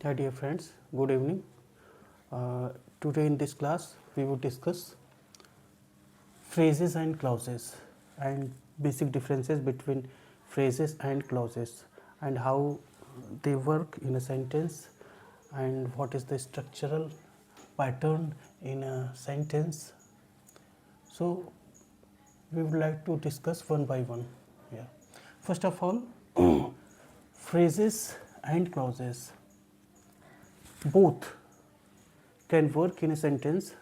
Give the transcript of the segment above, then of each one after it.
Hi dear friends, good evening. Today in this class we will discuss phrases and clauses and basic differences between phrases and clauses and how they work in a sentence and what is the structural pattern in a sentence. So we would like to discuss one by one here. First of all, phrases and clauses both can work in a sentence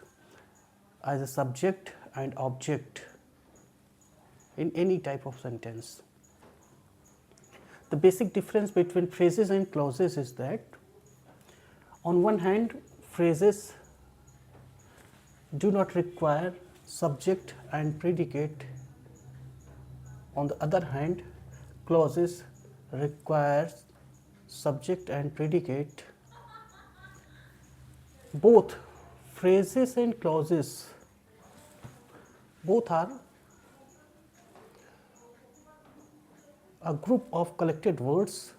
as a subject and object in any type of sentence. The basic difference between phrases and clauses is that on one hand, phrases do not require subject and predicate. On the other hand, clauses require subject and predicate. Both phrases and clauses both are a group of collected words.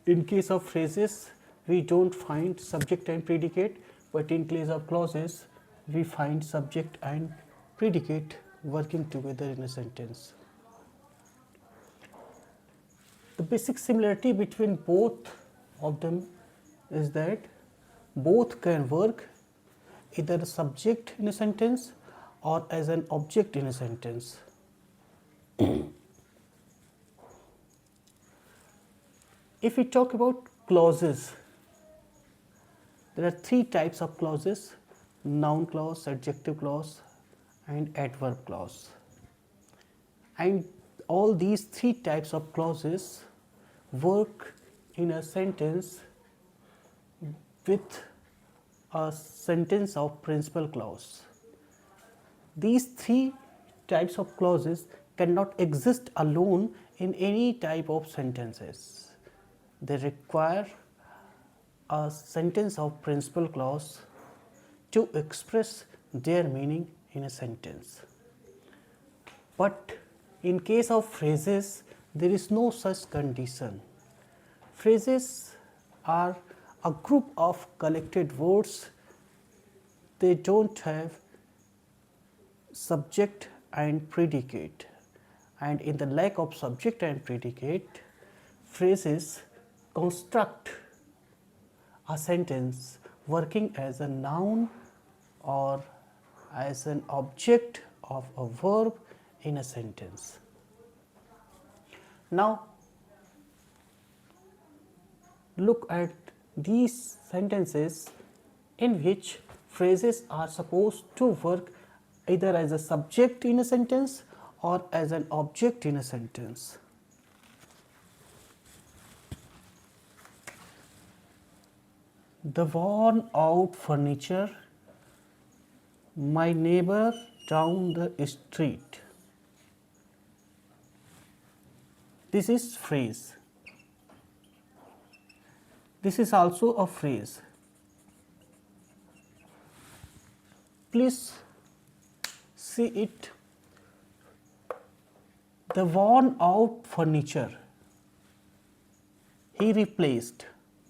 In case of phrases, we don't find subject and predicate, but in case of clauses, we find subject and predicate working together in a sentence. The basic similarity between both of them is that both can work either a subject in a sentence or as an object in a sentence. If we talk about clauses, there are three types of clauses: noun clause, adjective clause and adverb clause. And all these three types of clauses work in a sentence with a sentence of principal clause. These three types of clauses cannot exist alone in any type of sentences. They require a sentence of principal clause to express their meaning in a sentence. But in case of phrases, there is no such condition. Phrases are a group of collected words. They don't have subject and predicate, and in the lack of subject and predicate, phrases construct a sentence working as a noun or as an object of a verb in a sentence. Now, look at these sentences in which phrases are supposed to work either as a subject in a sentence or as an object in a sentence. The worn out furniture, my neighbor down the street. This is phrase. This is also a phrase. Please see it. The worn out furniture. He replaced.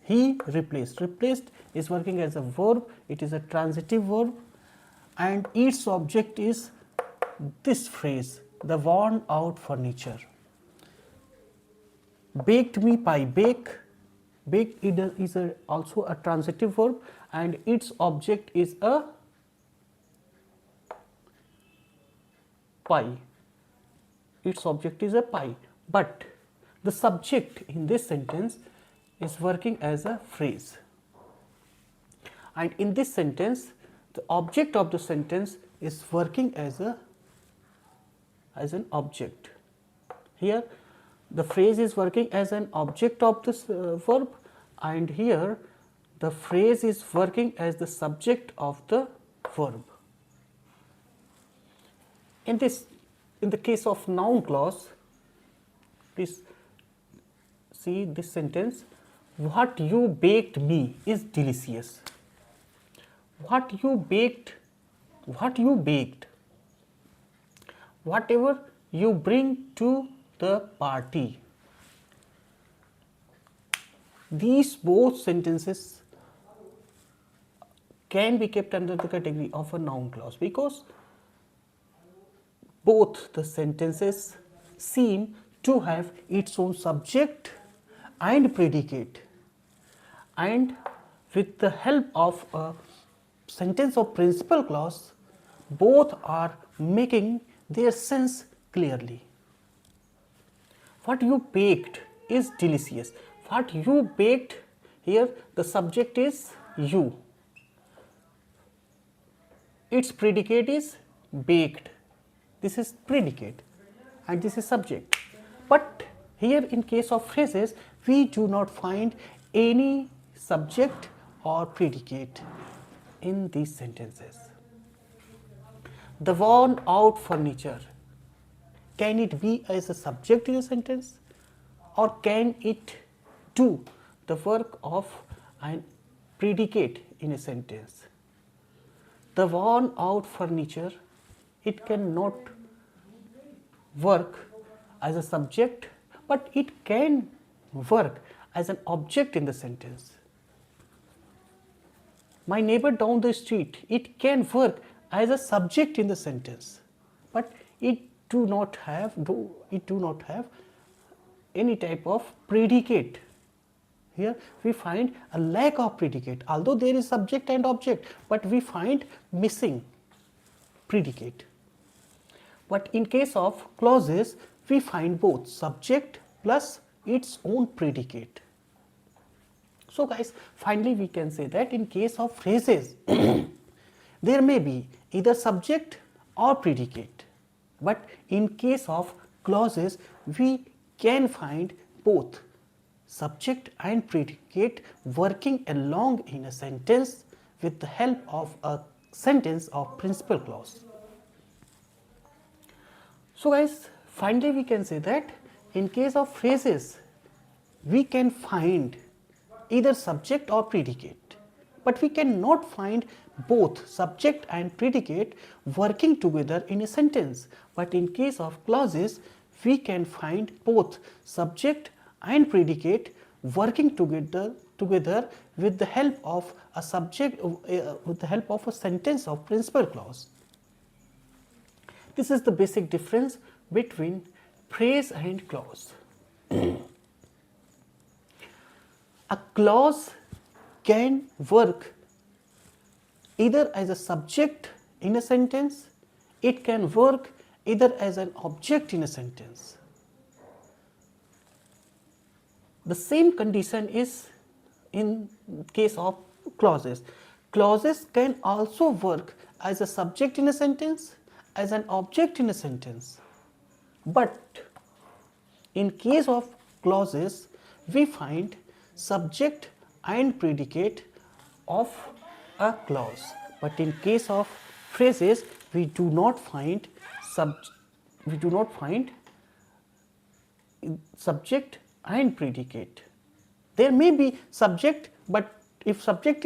Replaced is working as a verb. It is a transitive verb, and its object is this phrase, the worn out furniture. Baked me pie. Baked is also a transitive verb, and its object is a pie. Its object is a pie, but the subject in this sentence is working as a phrase, and in this sentence the object of the sentence is working as an object. Here the phrase is working as an object of this verb, and here the phrase is working as the subject of the verb. In the case of noun clause, please see this sentence. What you baked me is delicious. What you baked, whatever you bring to the party. these both sentences can be kept under the category of a noun clause, because both the sentences seem to have its own subject and predicate, and with the help of a sentence of principal clause, both are making their sense clearly. What you baked is delicious. What you baked, here the subject is you. Its predicate is baked. This is predicate and this is subject. But here in case of phrases, we do not find any subject or predicate in these sentences. The worn out furniture, can it be as a subject in a sentence, or can it do the work of an predicate in a sentence? The worn out furniture, it cannot work as a subject, but it can work as an object in the sentence. My neighbor down the street, it can work as a subject in the sentence, but it do not have any type of predicate. Here we find a lack of predicate, although there is subject and object, but we find missing predicate. But in case of clauses, we find both subject plus its own predicate. So guys, finally we can say that in case of phrases, there may be either subject or predicate, but in case of clauses, we can find both subject and predicate working along in a sentence with the help of a sentence of principal clause. So guys, finally we can say that in case of phrases, we can find either subject or predicate, but we cannot find both subject and predicate working together in a sentence. But in case of clauses, we can find both subject and predicate working together with the help of a subject, with the help of a sentence of principal clause. This is the basic difference between phrase and clause. A clause can work either as a subject in a sentence, it can work either as an object in a sentence. The same condition is in case of clauses. Clauses can also work as a subject in a sentence, as an object in a sentence. But in case of clauses, we find subject and predicate of a clause. But in case of phrases, we do not find subject and predicate. There may be subject, but if subject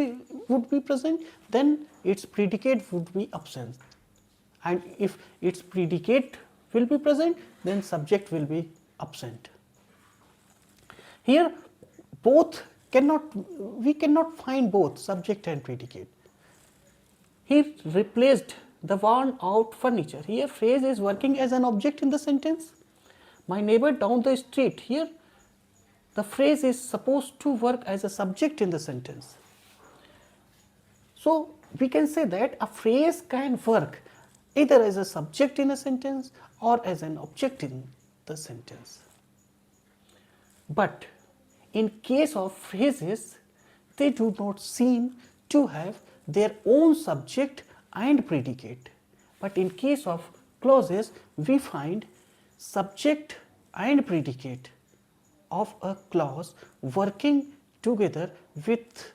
would be present, then its predicate would be absent, and if its predicate will be present, then subject will be absent. Here we cannot find both subject and predicate. He replaced the worn out furniture. Here phrase is working as an object in the sentence. My neighbor down the street, here the phrase is supposed to work as a subject in the sentence. So we can say that a phrase can work either as a subject in a sentence or as an object in the sentence. But in case of phrases, they do not seem to have their own subject and predicate. But in case of clauses, we find subject and predicate of a clause working together with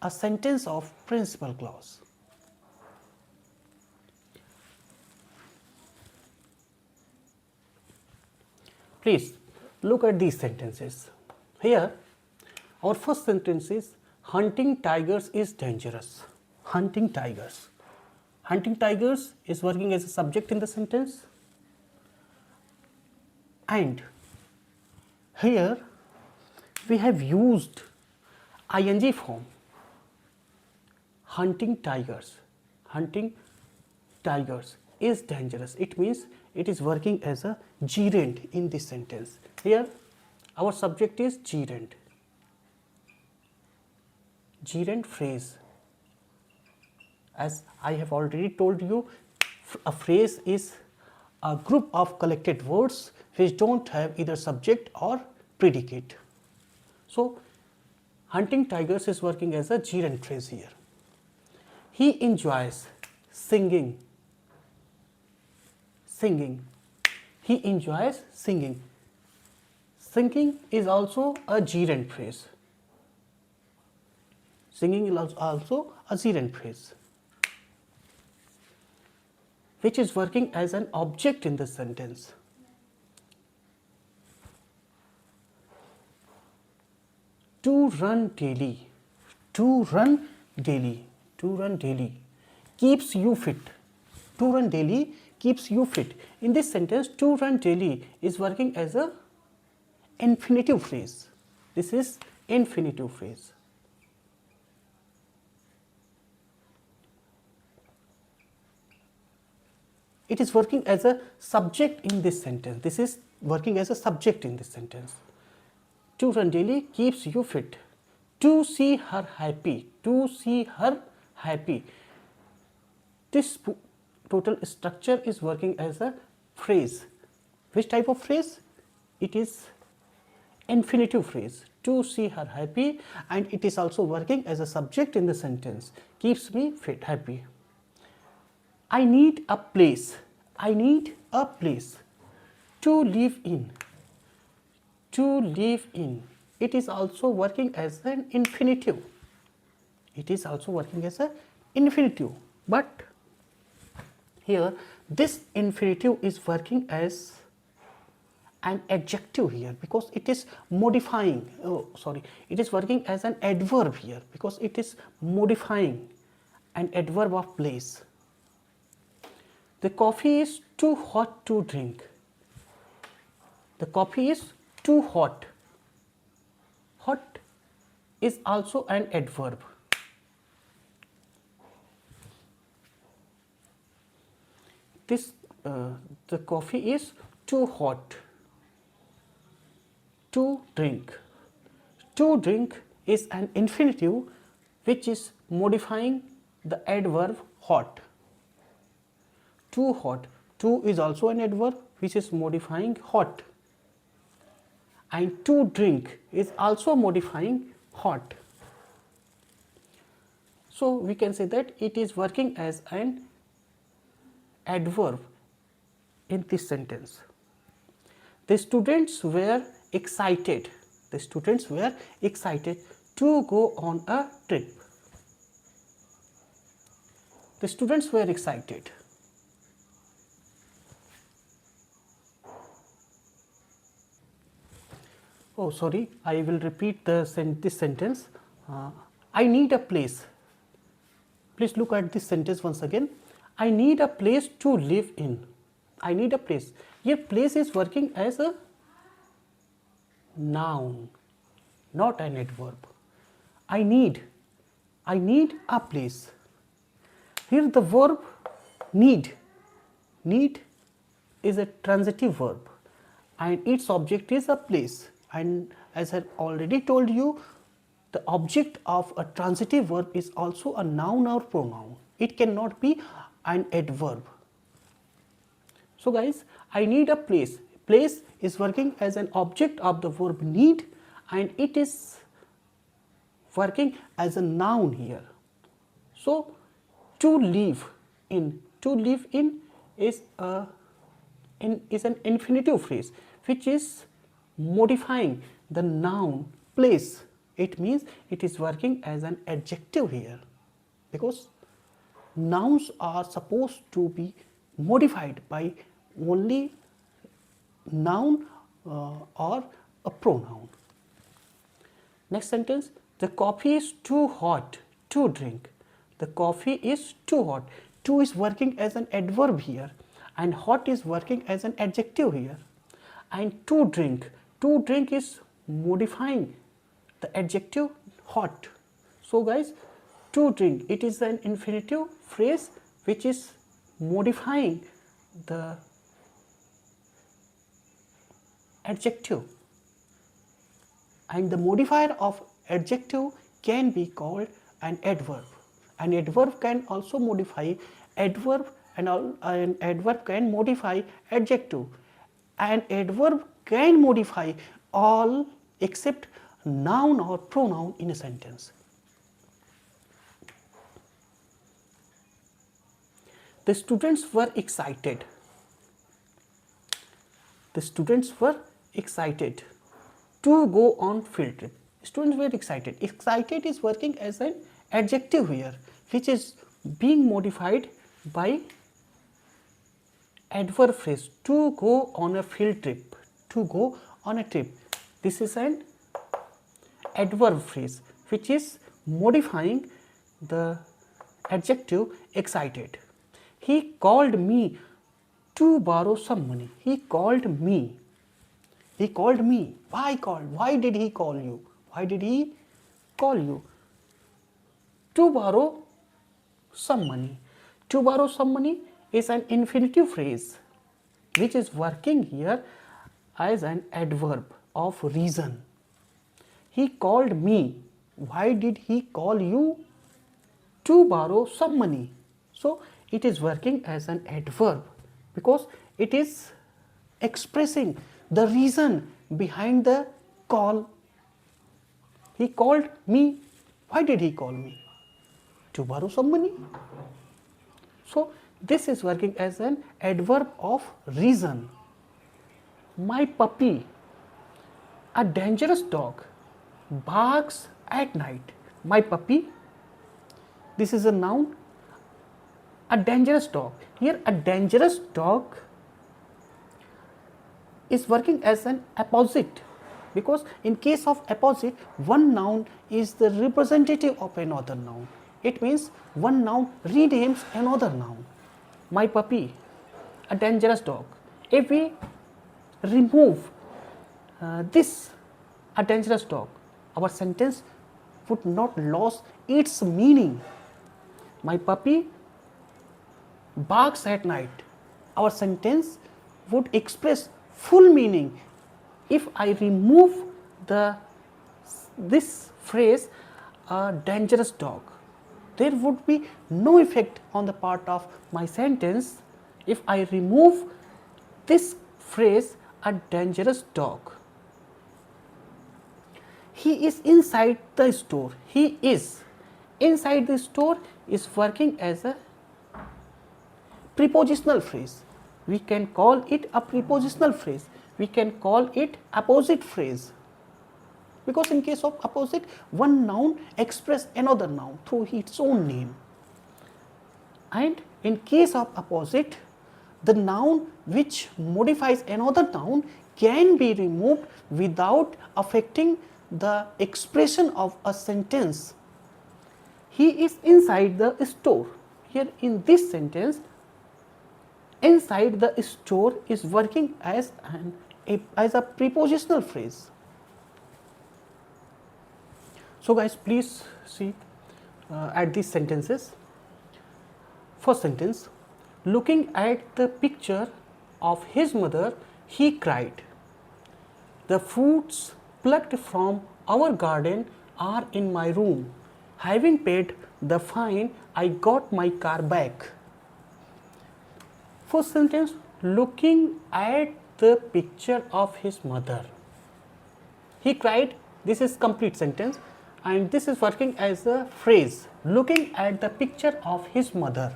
a sentence of principal clause. Please look at these sentences. Here our first sentence is hunting tigers is dangerous. Hunting tigers. Hunting tigers is working as a subject in the sentence, and here we have used ing form, hunting tigers is dangerous. It means it is working as a gerund in this sentence. Here our subject is gerund phrase. As I have already told you, a phrase is a group of collected words which don't have either subject or predicate. So hunting tigers is working as a gerund phrase here. He enjoys singing. He enjoys singing. Singing is also a gerund phrase. Singing is also a gerund phrase, which is working as an object in the sentence. To run daily keeps you fit. To run daily keeps you fit. In this sentence, to run daily is working as a infinitive phrase. This is infinitive phrase. It is working as a subject in this sentence. This is working as a subject in this sentence. To run daily keeps you fit. To see her happy. This total structure is working as a phrase. Which type of phrase? It is infinitive phrase. To see her happy, and it is also working as a subject in the sentence. Keeps me fit, happy. I need a place to live in. It is also working as an infinitive. But here this infinitive is working as an adjective here because it is modifying. It is working as an adverb here because it is modifying an adverb of place. The coffee is too hot to drink. The coffee is too hot. Hot is also an adverb. The coffee is too hot to drink. To drink is an infinitive which is modifying the adverb hot. Too hot. To is also an adverb which is modifying hot. And to drink is also modifying hot. So we can say that it is working as an adverb in this sentence. The students were excited. To go on a trip. The students were excited. Oh, sorry, I will repeat this sentence. I need a place. Please look at this sentence once again. I need a place to live in. I need a place. Here, place is working as a noun, not an adverb. I need a place. Here, the verb need is a transitive verb, and its object is a place. And as I already told you, the object of a transitive verb is also a noun or pronoun. It cannot be an adverb. So guys, I need a place. Place is working as an object of the verb need, and it is working as a noun here. So to live in is an infinitive phrase which is modifying the noun place. It means it is working as an adjective here because nouns are supposed to be modified by only noun or a pronoun. Next sentence, the coffee is too hot to drink. The coffee is too hot. Too is working as an adverb here, and hot is working as an adjective here. And to drink is modifying the adjective hot. So guys, to drink, it is an infinitive phrase which is modifying the adjective, and the modifier of adjective can be called an adverb. An adverb can also modify adverb, and an adverb can modify adjective. An adverb can modify all except noun or pronoun in a sentence. The students were excited. The students were excited to go on field trip. Students were excited. Excited is working as an adjective here, which is being modified by adverb phrase, to go on a field trip, to go on a trip. This is an adverb phrase which is modifying the adjective excited. He called me to borrow some money. He called me. He called me. Why called? Why did he call you? Why did he call you? To borrow some money. To borrow some money is an infinitive phrase which is working here as an adverb of reason. He called me. Why did he call you? To borrow some money. So it is working as an adverb because it is expressing the reason behind the call. He called me. Why did he call me? To borrow some money. So this is working as an adverb of reason. My puppy, a dangerous dog, barks at night. My puppy, this is a noun. A dangerous dog. Here a dangerous dog is working as an apposite, because in case of apposite, one noun is the representative of another noun. It means one noun renames another noun. My puppy, a dangerous dog. If we remove this, a dangerous dog, our sentence would not lose its meaning. My puppy barks at night. Our sentence would express full meaning. If I remove this phrase, a dangerous dog, there would be no effect on the part of my sentence if I remove this phrase, a dangerous dog. He is inside the store. He is inside the store is working as a prepositional phrase. We can call it a prepositional phrase. We can call it apposite phrase, because in case of apposite, one noun expresses another noun through its own name, and in case of apposite, the noun which modifies another noun can be removed without affecting the expression of a sentence. He is inside the store. Here in this sentence, inside the store is working as a prepositional phrase. So guys, please see at these sentences. First sentence, looking at the picture of his mother, he cried. The fruits plucked from our garden are in my room. Having paid the fine, I got my car back. First sentence, looking at the picture of his mother. He cried. This is complete sentence, and this is working as a phrase, looking at the picture of his mother.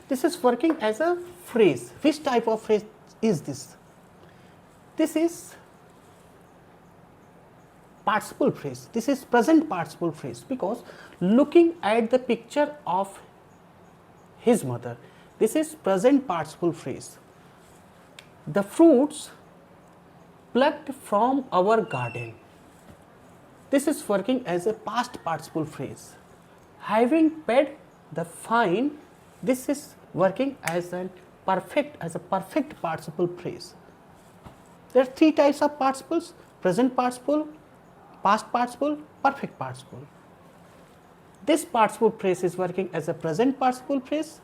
This is working as a phrase. Which type of phrase is this? This is participle phrase. This is present participle phrase, because looking at the picture of his mother, this is present participle phrase. The fruits plucked from our garden, this is working as a past participle phrase. Having paid the fine, this is working as a perfect participle phrase. There are three types of participles: present participle, past participle, perfect participle. This participle phrase is working as a present participle phrase.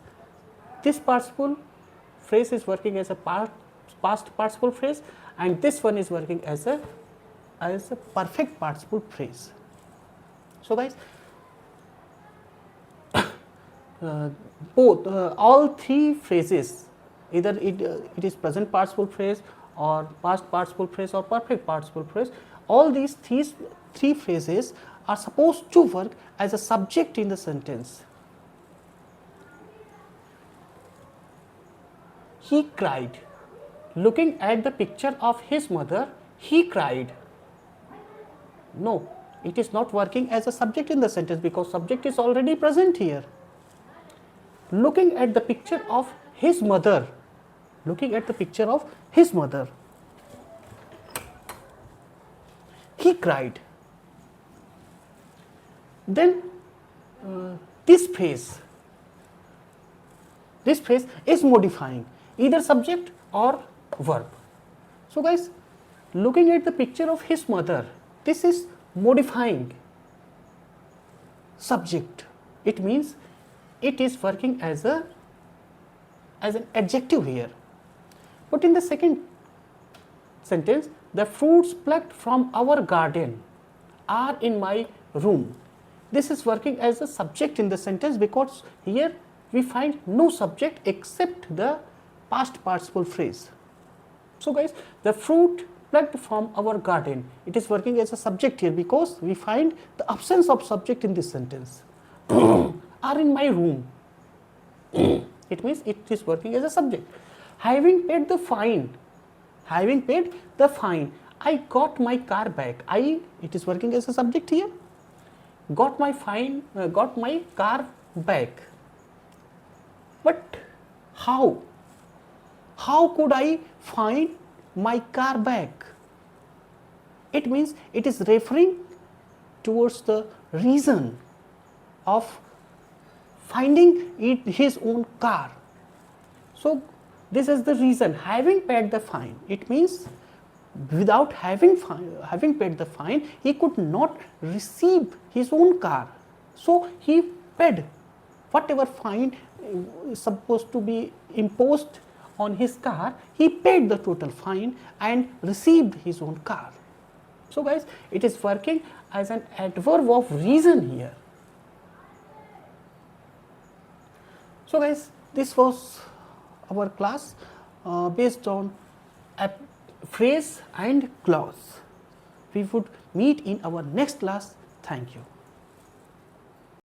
This participle phrase is working as a past participle phrase, and this one is working as a perfect participle phrase. So guys, both all three phrases, either it is present participle phrase or past participle phrase or perfect participle phrase, all these three phrases are supposed to work as a subject in the sentence. He cried. Looking at the picture of his mother, he cried. No, it is not working as a subject in the sentence because subject is already present here. Looking at the picture of his mother, looking at the picture of his mother, he cried. Then this phrase is modifying either subject or verb. So guys, looking at the picture of his mother, this is modifying subject. It means it is working as an adjective here. But in the second sentence, the fruits plucked from our garden are in my room. This is working as a subject in the sentence because here we find no subject except the past participle phrase. So guys, the fruit plucked from our garden, it is working as a subject here because we find the absence of subject in this sentence. Are in my room. It means it is working as a subject. Having paid the fine, I got my car back. It is working as a subject here. Got my car back. But how? How could I find my car back? It means it is referring towards the reason of finding his own car. So this is the reason. Having paid the fine, it means without having paid the fine, he could not receive his own car. So he paid whatever fine is supposed to be imposed on his car. He paid the total fine and received his own car. So guys, it is working as an adverb of reason here. So guys, this was our class based on a phrase and clause. We would meet in our next class. Thank you.